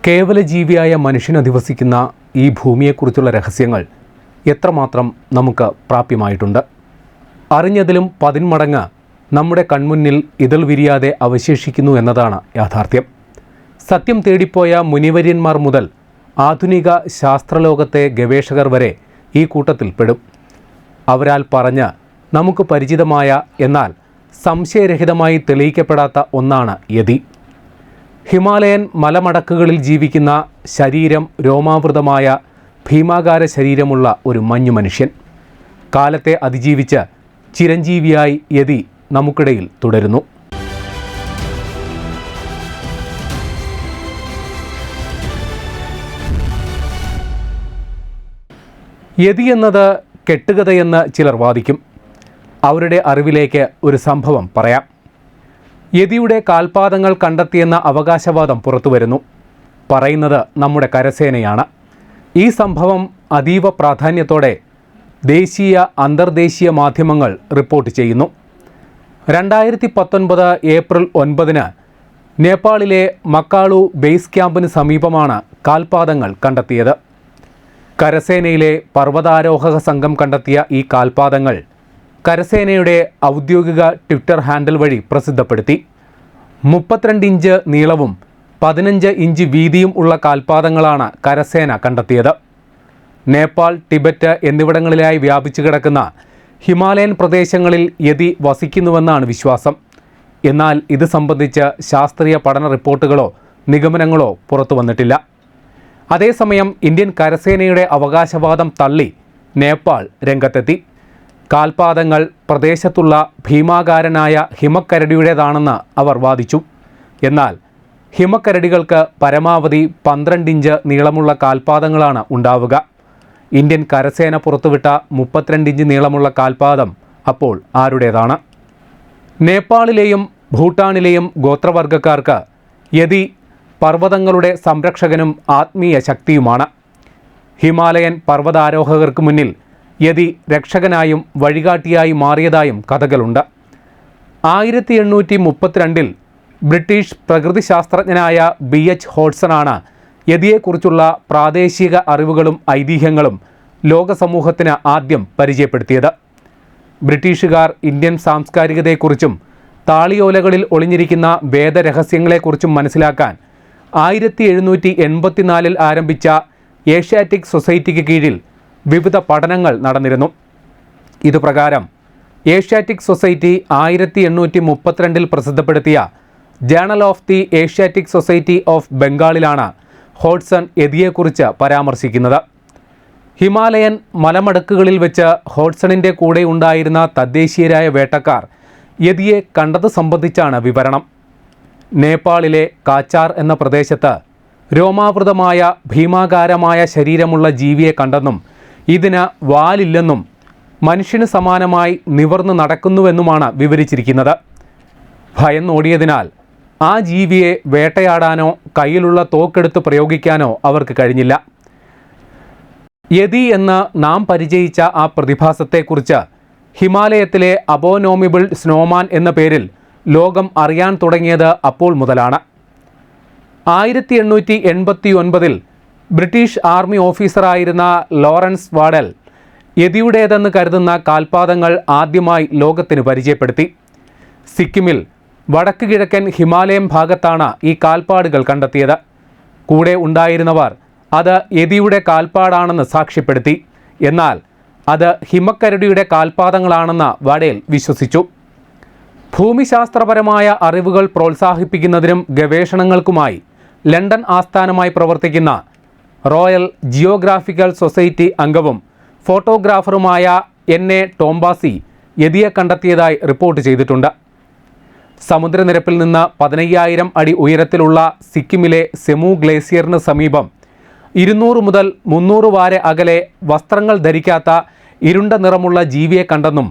കേവല ജീവിയായ മനുഷ്യൻ അധിവസിക്കുന്ന ഈ ഭൂമിയെക്കുറിച്ചുള്ള രഹസ്യങ്ങൾ എത്രമാത്രം നമുക്ക് പ്രാപ്യമായിട്ടുണ്ട്. അറിഞ്ഞതിലും 10 മടങ്ങ് നമ്മുടെ കൺമുന്നിൽ ഇതൾ വിരിയാതെ അവശേഷിക്കുന്നു എന്നതാണ് യാഥാർത്ഥ്യം. സത്യം തേടിപ്പോയ മുനിവര്യന്മാർ മുതൽ ആധുനിക ശാസ്ത്രലോകത്തെ ഗവേഷകർ വരെ ഈ കൂട്ടത്തിൽ പെടും. അവരാൽ പറഞ്ഞ് നമുക്ക് പരിചിതമായ എന്നാൽ സംശയരഹിതമായി തെളിയിക്കപ്പെടാത്ത ഒന്നാണ് യതി. ഹിമാലയൻ മലമടക്കുകളിൽ ജീവിക്കുന്ന ശരീരം രോമാവൃതമായ ഭീമാകാര ശരീരമുള്ള ഒരു മഞ്ഞു മനുഷ്യൻ. കാലത്തെ അതിജീവിച്ച് ചിരഞ്ജീവിയായി യതി നമുക്കിടയിൽ തുടരുന്നു. യതി എന്നത് കെട്ടുകഥയെന്ന് ചിലർ വാദിക്കും. അവരുടെ അറിവിലേക്ക് ഒരു സംഭവം പറയാം. യതിയുടെ കാൽപാദങ്ങൾ കണ്ടെത്തിയെന്ന അവകാശവാദം പുറത്തുവരുന്നു. പറയുന്നത് നമ്മുടെ കരസേനയാണ്. ഈ സംഭവം അതീവ പ്രാധാന്യത്തോടെ ദേശീയ അന്തർദേശീയ മാധ്യമങ്ങൾ റിപ്പോർട്ട് ചെയ്യുന്നു. 2019 ഏപ്രിൽ 9 നേപ്പാളിലെ മക്കാളു ബേസ് ക്യാമ്പിന് സമീപമാണ് കാൽപാദങ്ങൾ കണ്ടെത്തിയത്. കരസേനയിലെ പർവ്വതാരോഹക സംഘം കണ്ടെത്തിയ ഈ കാൽപാദങ്ങൾ കരസേനയുടെ ഔദ്യോഗിക ട്വിറ്റർ ഹാൻഡിൽ വഴി പ്രസിദ്ധപ്പെടുത്തി. 32 ഇഞ്ച് നീളവും 15 ഇഞ്ച് വീതിയും ഉള്ള കാൽപാദങ്ങളാണ് കരസേന കണ്ടെത്തിയത്. നേപ്പാൾ, ടിബറ്റ് എന്നിവിടങ്ങളിലായി വ്യാപിച്ചു കിടക്കുന്ന ഹിമാലയൻ പ്രദേശങ്ങളിൽ യതി വസിക്കുന്നുവെന്നാണ് വിശ്വാസം. എന്നാൽ ഇത് സംബന്ധിച്ച് ശാസ്ത്രീയ പഠന റിപ്പോർട്ടുകളോ നിഗമനങ്ങളോ പുറത്തു വന്നിട്ടില്ല. അതേസമയം ഇന്ത്യൻ കരസേനയുടെ അവകാശവാദം തള്ളി നേപ്പാൾ രംഗത്തെത്തി. കാൽപാദങ്ങൾ പ്രദേശത്തുള്ള ഭീമാകാരനായ ഹിമക്കരടിയുടേതാണെന്ന് അവർ വാദിച്ചു. എന്നാൽ ഹിമക്കരടികൾക്ക് പരമാവധി 12 ഇഞ്ച് നീളമുള്ള കാൽപാദങ്ങളാണ് ഉണ്ടാവുക. ഇന്ത്യൻ കരസേന പുറത്തുവിട്ട 32 ഇഞ്ച് നീളമുള്ള കാൽപാദം അപ്പോൾ ആരുടേതാണ്? നേപ്പാളിലെയും ഭൂട്ടാനിലെയും ഗോത്രവർഗക്കാർക്ക് യതി പർവ്വതങ്ങളുടെ സംരക്ഷകനും ആത്മീയ ശക്തിയുമാണ്. ഹിമാലയൻ പർവ്വതാരോഹകർക്ക് മുന്നിൽ യതി രക്ഷകനായും വഴികാട്ടിയായി മാറിയതായും കഥകളുണ്ട്. 1832 ബ്രിട്ടീഷ് പ്രകൃതിശാസ്ത്രജ്ഞനായ BH ഹോഡ്സണാണ് യതിയെക്കുറിച്ചുള്ള പ്രാദേശിക അറിവുകളും ഐതിഹ്യങ്ങളും ലോകസമൂഹത്തിന് ആദ്യം പരിചയപ്പെടുത്തിയത്. ബ്രിട്ടീഷുകാർ ഇന്ത്യൻ സാംസ്കാരികതയെക്കുറിച്ചും താളിയോലകളിൽ ഒളിഞ്ഞിരിക്കുന്ന വേദരഹസ്യങ്ങളെക്കുറിച്ചും മനസ്സിലാക്കാൻ 1784 ആരംഭിച്ച ഏഷ്യാറ്റിക് സൊസൈറ്റിക്ക് കീഴിൽ വിവിധ പഠനങ്ങൾ നടന്നിരുന്നു. ഇതുപ്രകാരം ഏഷ്യാറ്റിക് സൊസൈറ്റി 1832 പ്രസിദ്ധപ്പെടുത്തിയ journal of the Asiatic Society of ബംഗാളിലാണ് ഹോഡ്സൺ യതിയെക്കുറിച്ച് പരാമർശിക്കുന്നത്. ഹിമാലയൻ മലമടക്കുകളിൽ വെച്ച് ഹോഡ്സണിൻ്റെ കൂടെ ഉണ്ടായിരുന്ന തദ്ദേശീയരായ വേട്ടക്കാർ യതിയെ കണ്ടത് സംബന്ധിച്ചാണ് വിവരണം. നേപ്പാളിലെ കാച്ചാർ എന്ന പ്രദേശത്ത് രോമാവൃതമായ ഭീമാകാരമായ ശരീരമുള്ള ജീവിയെ കണ്ടെന്നും ഇതിന് വാലില്ലെന്നും മനുഷ്യന് സമാനമായി നിവർന്നു നടക്കുന്നുവെന്നുമാണ് വിവരിച്ചിരിക്കുന്നത്. ഭയന്നോടിയതിനാൽ ആ ജീവിയെ വേട്ടയാടാനോ കയ്യിലുള്ള തോക്കെടുത്ത് പ്രയോഗിക്കാനോ അവർക്ക് കഴിഞ്ഞില്ല. യതി എന്ന് നാം പരിചയിച്ച ആ പ്രതിഭാസത്തെക്കുറിച്ച് ഹിമാലയത്തിലെ അബോനോമിബിൾ സ്നോമാൻ എന്ന പേരിൽ ലോകം അറിയാൻ തുടങ്ങിയത് അപ്പോൾ മുതലാണ്. 1889 ബ്രിട്ടീഷ് ആർമി ഓഫീസറായിരുന്ന ലോറൻസ് വാഡൽ യതിയുടേതെന്ന് കരുതുന്ന കാൽപാദങ്ങൾ ആദ്യമായി ലോകത്തിന് പരിചയപ്പെടുത്തി. സിക്കിമിൽ വടക്ക് കിഴക്കൻ ഹിമാലയൻ ഭാഗത്താണ് ഈ കാൽപ്പാടുകൾ കണ്ടെത്തിയത്. കൂടെ ഉണ്ടായിരുന്നവർ അത് യതിയുടെ കാൽപ്പാടാണെന്ന് സാക്ഷ്യപ്പെടുത്തി. എന്നാൽ അത് ഹിമക്കരടിയുടെ കാൽപാദങ്ങളാണെന്ന് വാഡേൽ വിശ്വസിച്ചു. ഭൂമിശാസ്ത്രപരമായ അറിവുകൾ പ്രോത്സാഹിപ്പിക്കുന്നതിനും ഗവേഷണങ്ങൾക്കുമായി ലണ്ടൻ ആസ്ഥാനമായി പ്രവർത്തിക്കുന്ന റോയൽ ജിയോഗ്രാഫിക്കൽ സൊസൈറ്റി അംഗവും ഫോട്ടോഗ്രാഫറുമായ NA ടോംബാസി യതിയെ കണ്ടെത്തിയതായി റിപ്പോർട്ട് ചെയ്തിട്ടുണ്ട്. സമുദ്രനിരപ്പിൽ നിന്ന് 15,000 അടി ഉയരത്തിലുള്ള സിക്കിമിലെ സെമു ഗ്ലേസിയറിന് സമീപം 200 മുതൽ 300 വാര അകലെ വസ്ത്രങ്ങൾ ധരിക്കാത്ത ഇരുണ്ട നിറമുള്ള ജീവിയെ കണ്ടെന്നും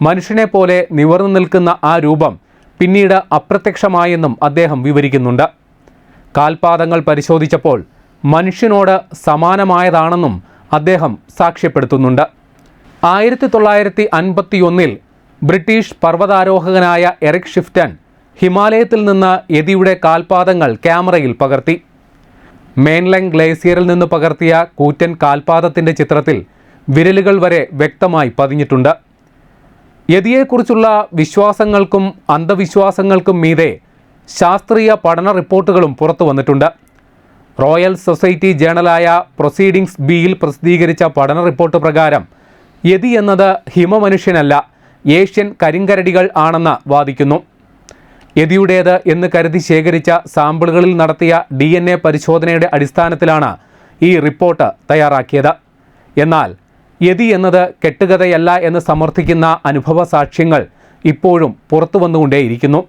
മനുഷ്യനെ പോലെ നിവർന്നു നിൽക്കുന്ന ആ രൂപം പിന്നീട് അപ്രത്യക്ഷമായെന്നും അദ്ദേഹം വിവരിക്കുന്നുണ്ട്. കാൽപാദങ്ങൾ പരിശോധിച്ചപ്പോൾ മനുഷ്യനോട് സമാനമായതാണെന്നും അദ്ദേഹം സാക്ഷ്യപ്പെടുത്തുന്നുണ്ട്. 1951 ബ്രിട്ടീഷ് പർവ്വതാരോഹകനായ എറിക് ഷിഫ്റ്റൻ ഹിമാലയത്തിൽ നിന്ന് യതിയുടെ കാൽപാദങ്ങൾ ക്യാമറയിൽ പകർത്തി. മെയിൻലൈൻ ഗ്ലേസിയറിൽ നിന്ന് പകർത്തിയ കൂറ്റൻ കാൽപാദത്തിൻ്റെ ചിത്രത്തിൽ വിരലുകൾ വരെ വ്യക്തമായി പതിഞ്ഞിട്ടുണ്ട്. യതിയെക്കുറിച്ചുള്ള വിശ്വാസങ്ങൾക്കും അന്ധവിശ്വാസങ്ങൾക്കും മീതെ ശാസ്ത്രീയ പഠന റിപ്പോർട്ടുകളും പുറത്തു വന്നിട്ടുണ്ട്. റോയൽ സൊസൈറ്റി ജേണലായ പ്രൊസീഡിങ്സ് ബിയിൽ പ്രസിദ്ധീകരിച്ച പഠന റിപ്പോർട്ട് പ്രകാരം യതി എന്നത് ഹിമമനുഷ്യനല്ല, ഏഷ്യൻ കരിങ്കരടികൾ ആണെന്ന് വാദിക്കുന്നു. യതിയുടേത് എന്ന് കരുതി ശേഖരിച്ച സാമ്പിളുകളിൽ നടത്തിയ DNA പരിശോധനയുടെ അടിസ്ഥാനത്തിലാണ് ഈ റിപ്പോർട്ട് തയ്യാറാക്കിയത്. എന്നാൽ യതി എന്നത് കെട്ടുകഥയല്ല എന്ന് സമർത്ഥിക്കുന്ന അനുഭവ സാക്ഷ്യങ്ങൾ ഇപ്പോഴും പുറത്തു വന്നുകൊണ്ടേയിരിക്കുന്നു.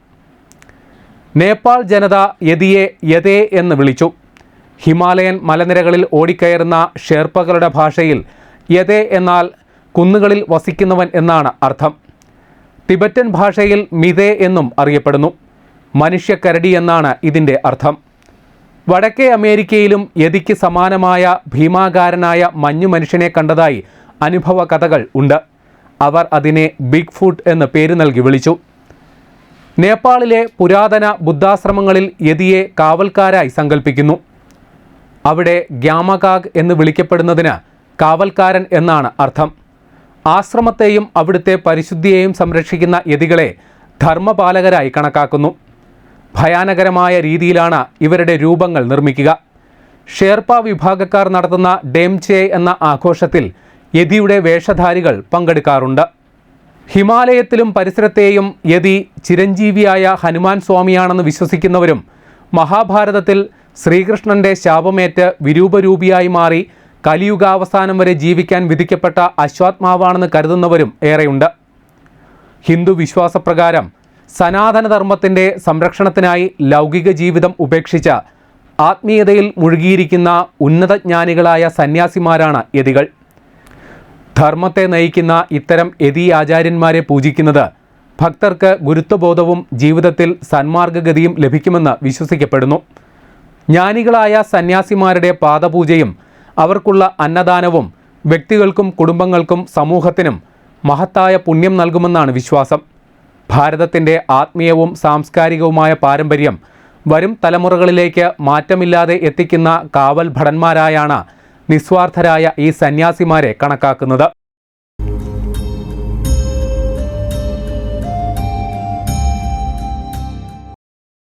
നേപ്പാൾ ജനത യതിയെ യതേ എന്ന് വിളിച്ചു. ഹിമാലയൻ മലനിരകളിൽ ഓടിക്കയറുന്ന ഷെർപ്പകളുടെ ഭാഷയിൽ യതേ എന്നാൽ കുന്നുകളിൽ വസിക്കുന്നവൻ എന്നാണ് അർത്ഥം. ടിബറ്റൻ ഭാഷയിൽ മിതേ എന്നും അറിയപ്പെടുന്നു. മനുഷ്യക്കരടി എന്നാണ് ഇതിൻ്റെ അർത്ഥം. വടക്കേ അമേരിക്കയിലും യതിക്ക് സമാനമായ ഭീമാകാരനായ മഞ്ഞു മനുഷ്യനെ കണ്ടതായി അനുഭവ കഥകൾ ഉണ്ട്. അവർ അതിനെ ബിഗ് ഫുട്ട് എന്ന് പേര് നൽകി വിളിച്ചു. നേപ്പാളിലെ പുരാതന ബുദ്ധാശ്രമങ്ങളിൽ യതിയെ കാവൽക്കാരായി സങ്കല്പിക്കുന്നു. അവിടെ ഗ്യാമകാഗ് എന്ന് വിളിക്കപ്പെടുന്നതിന് കാവൽക്കാരൻ എന്നാണ് അർത്ഥം. ആശ്രമത്തെയും അവിടുത്തെ പരിശുദ്ധിയെയും സംരക്ഷിക്കുന്ന യതികളെ ധർമ്മപാലകരായി കണക്കാക്കുന്നു. ഭയാനകരമായ രീതിയിലാണ് ഇവരുടെ രൂപങ്ങൾ നിർമ്മിക്കുക. ഷേർപ്പ വിഭാഗക്കാർ നടത്തുന്ന ഡേംചേ എന്ന ആഘോഷത്തിൽ യതിയുടെ വേഷധാരികൾ പങ്കെടുക്കാറുണ്ട്. ഹിമാലയത്തിലും പരിസരത്തെയും യതി ചിരഞ്ജീവിയായ ഹനുമാൻ സ്വാമിയാണെന്ന് വിശ്വസിക്കുന്നവരും മഹാഭാരതത്തിൽ ശ്രീകൃഷ്ണൻ്റെ ശാപമേറ്റ് വിരൂപരൂപിയായി മാറി കലിയുഗാവസാനം വരെ ജീവിക്കാൻ വിധിക്കപ്പെട്ട അശ്വാത്മാവാണെന്ന് കരുതുന്നവരും ഏറെയുണ്ട്. ഹിന്ദു വിശ്വാസപ്രകാരം സനാതനധർമ്മത്തിൻ്റെ സംരക്ഷണത്തിനായി ലൗകിക ജീവിതം ഉപേക്ഷിച്ച ആത്മീയതയിൽ മുഴുകിയിരിക്കുന്ന ഉന്നതജ്ഞാനികളായ സന്യാസിമാരാണ് യതികൾ. ധർമ്മത്തെ നയിക്കുന്ന ഇത്തരം യതി ആചാര്യന്മാരെ പൂജിക്കുന്നത് ഭക്തർക്ക് ഗുരുത്വബോധവും ജീവിതത്തിൽ സന്മാർഗഗതിയും ലഭിക്കുമെന്ന് വിശ്വസിക്കപ്പെടുന്നു. ജ്ഞാനികളായ സന്യാസിമാരുടെ പാദപൂജയും അവർക്കുള്ള അന്നദാനവും വ്യക്തികൾക്കും കുടുംബങ്ങൾക്കും സമൂഹത്തിനും മഹത്തായ പുണ്യം നൽകുമെന്നാണ് വിശ്വാസം. ഭാരതത്തിൻ്റെ ആത്മീയവും സാംസ്കാരികവുമായ പാരമ്പര്യം വരും തലമുറകളിലേക്ക് മാറ്റമില്ലാതെ എത്തിക്കുന്ന കാവൽ ഭടന്മാരായാണ് നിസ്വാർത്ഥരായ ഈ സന്യാസിമാരെ കണക്കാക്കുന്നത്.